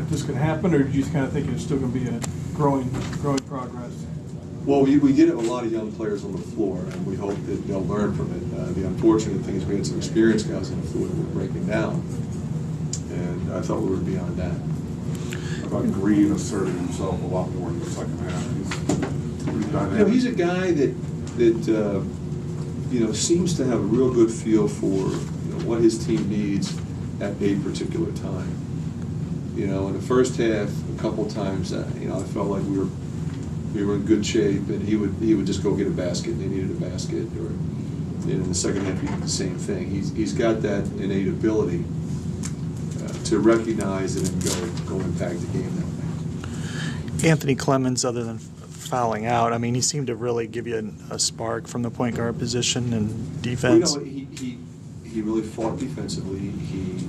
that this could happen, or did you kind of think it's still going to be a growing progress? Well, we did have a lot of young players on the floor, and we hope that they'll learn from it. The unfortunate thing is we had some experienced guys on the floor that were breaking down, and I thought we were beyond that. About Green asserting himself a lot more in the second half. He's dynamic. He's a guy that seems to have a real good feel for what his team needs at a particular time. In the first half, a couple times, I felt like we were in good shape, and he would just go get a basket. They needed a basket, or in the second half he did the same thing. He's got that innate ability to recognize it and go impact the game that way. Anthony Clemens, other than fouling out, I mean, he seemed to really give you a spark from the point guard position and defense. Well, he really fought defensively. He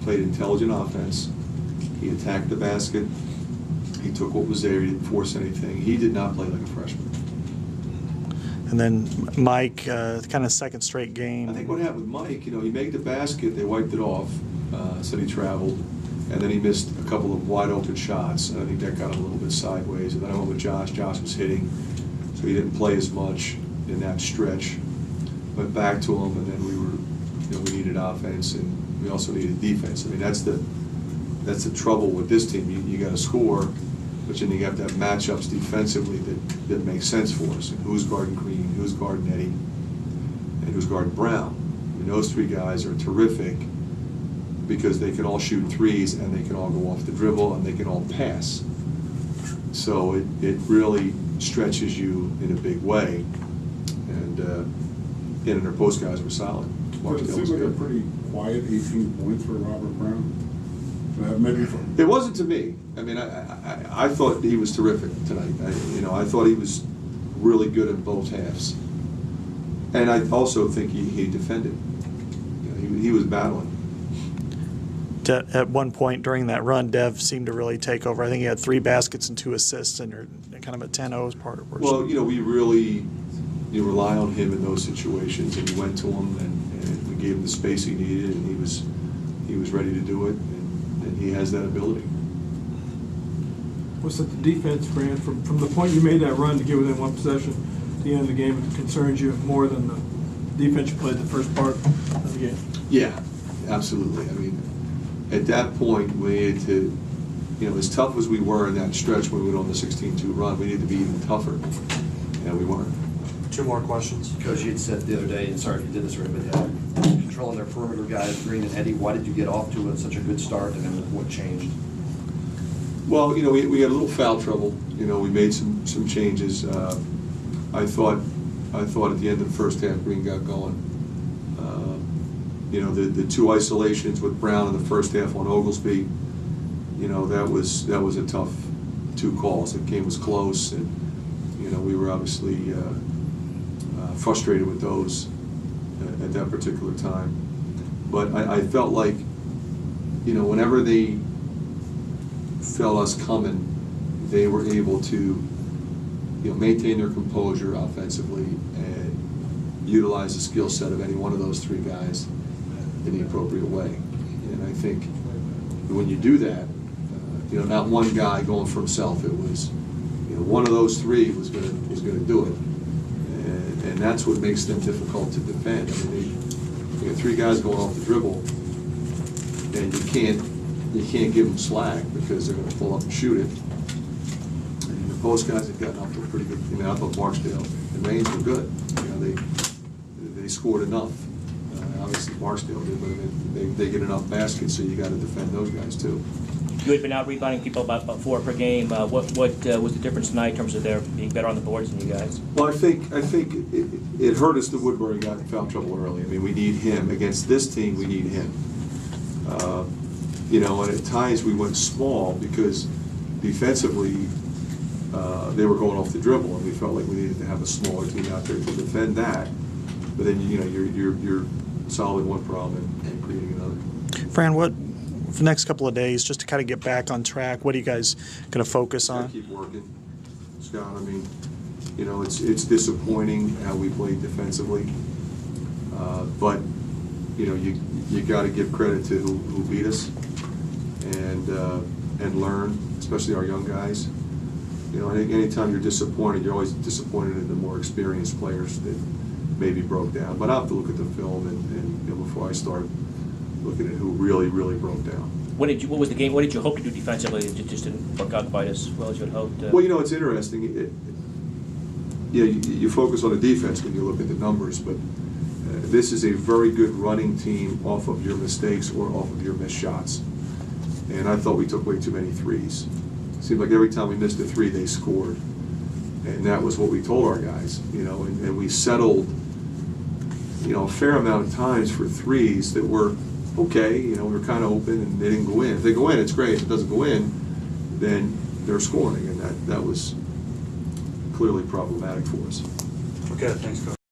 played intelligent offense. He attacked the basket. He took what was there. He didn't force anything. He did not play like a freshman. And then Mike, kind of second straight game. I think what happened with Mike, he made the basket, they wiped it off, said he traveled, and then he missed a couple of wide open shots, and I think that got him a little bit sideways. And then I went with Josh. Josh was hitting, so he didn't play as much in that stretch. Went back to him, and then we needed offense, and we also needed defense. I mean, that's the trouble with this team. You got to score, but then you have to have matchups defensively that make sense for us. And who's guarding Green, who's guarding Eddie, and who's guarding Brown. And those three guys are terrific because they can all shoot threes, and they can all go off the dribble, and they can all pass. So it really stretches you in a big way. And our post guys were solid. It seems like a pretty quiet 18 points for Robert Brown. It wasn't to me. I mean, I thought he was terrific tonight. I thought he was really good in both halves. And I also think he defended. He was battling. At one point during that run, Dev seemed to really take over. I think he had 3 baskets and 2 assists, and kind of a 10-0 part of it. Well, we really rely on him in those situations, and we went to him, and we gave him the space he needed, and he was ready to do it, and he has that ability. Was it the defense, Fran, from the point you made that run to get within one possession at the end of the game, it concerns you more than the defense you played the first part of the game? Yeah, absolutely. I mean, at that point, we needed to, as tough as we were in that stretch when we went on the 16-2 run, we needed to be even tougher, and we weren't. 2 more questions. Coach, you had said the other day, and sorry if you did this already, but controlling their perimeter guys, Green and Eddie, why did you get off to such a good start, and then what changed? Well, we had a little foul trouble. We made some changes. I thought at the end of the first half, Green got going. The 2 isolations with Brown in the first half on Oglesby, that was a tough 2 calls. The game was close, and we were obviously frustrated with those at that particular time. But I felt like, whenever they felt us coming, they were able to, maintain their composure offensively and utilize the skill set of any one of those 3 guys in the appropriate way. And I think when you do that, not one guy going for himself. It was, one of those 3 was going to do it, and that's what makes them difficult to defend. I mean, you got 3 guys going off the dribble, and you can't give them slack because they're going to pull up and shoot it. And the post guys have gotten up to a pretty good. I thought Marksdale and Raines were good. They scored enough. Obviously, Marksdale did, but they get enough baskets, so you got to defend those guys too. You had been out rebounding people about 4 per game. What was the difference tonight in terms of their being better on the boards than you guys? Well, I think it hurt us that Woodbury got in foul trouble early. I mean, we need him against this team. We need him. And at times we went small because defensively they were going off the dribble, and we felt like we needed to have a smaller team out there to defend that. But then you're solving one problem and creating another. Fran, what for the next couple of days, just to kind of get back on track, what are you guys going to focus on? Keep working, Scott. I mean, it's disappointing how we played defensively, but you got to give credit to who beat us, and and learn, especially our young guys. You know, anytime you're disappointed, you're always disappointed in the more experienced players that maybe broke down. But I'll have to look at the film and you know, before I start looking at who really broke down. What was the game? What did you hope to do defensively? It just didn't work out quite as well as you had hoped. Well, you know, it's interesting. You focus on the defense when you look at the numbers, but this is a very good running team off of your mistakes or off of your missed shots. And I thought we took way too many threes. It seemed like every time we missed a three, they scored. And that was what we told our guys, you know, and we settled, you know, a fair amount of times for threes that were okay, you know, we were kind of open and they didn't go in. If they go in, it's great. If it doesn't go in, then they're scoring, and that was clearly problematic for us. Okay, thanks, Coach.